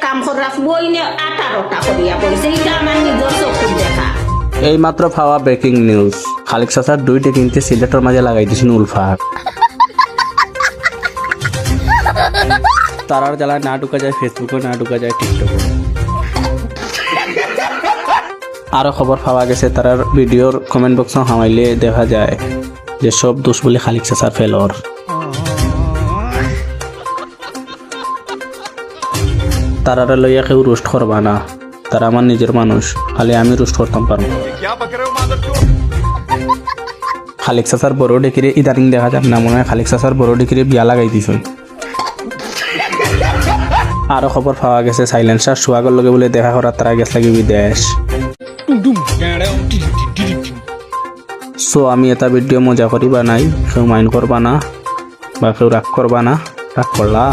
কাম করা বই নে 18টা করিয়া পড়ছে এটা আমার নিজের চোখে দেখা এই মাত্র পাওয়া ব্রেকিং নিউজ খালিক চাচার দুইটি কিনতে সিলেটের মাঝে লাগাই দিয়েছেন উলফার তারার জ্বালায় না ঢুকা যায় ফেসবুকে না ঢুকা যায় টিকটকে আরো খবর পাওয়া গেছে তারার ভিডিওর কমেন্ট বক্স হামাইলে দেখা যায় যে সব দোষ বলে খালিক চাচার ফেলর তারারা লইয়া কেউ রোস্ট করবা না তারা আমার নিজের মানুষ খালি আমি রোস্ট করতাম পারবো খালিক চাচার বড় ডিগ্রি ইদানিং দেখা যায় না মনে হয় খালিক চাচার বড় ডিগ্রি বিয়া লাগাই দিছ আরো খবর পাওয়া গেছে সাইলেন্সার সোহাগর লগে বলে দেখা করার তারা গেছ লাগি বিদেশ সো আমি এটা ভিডিও মজা করিবা নাই কেউ মাইন্ড করবা না বা কেউ রাগ করবা না রাগ করলা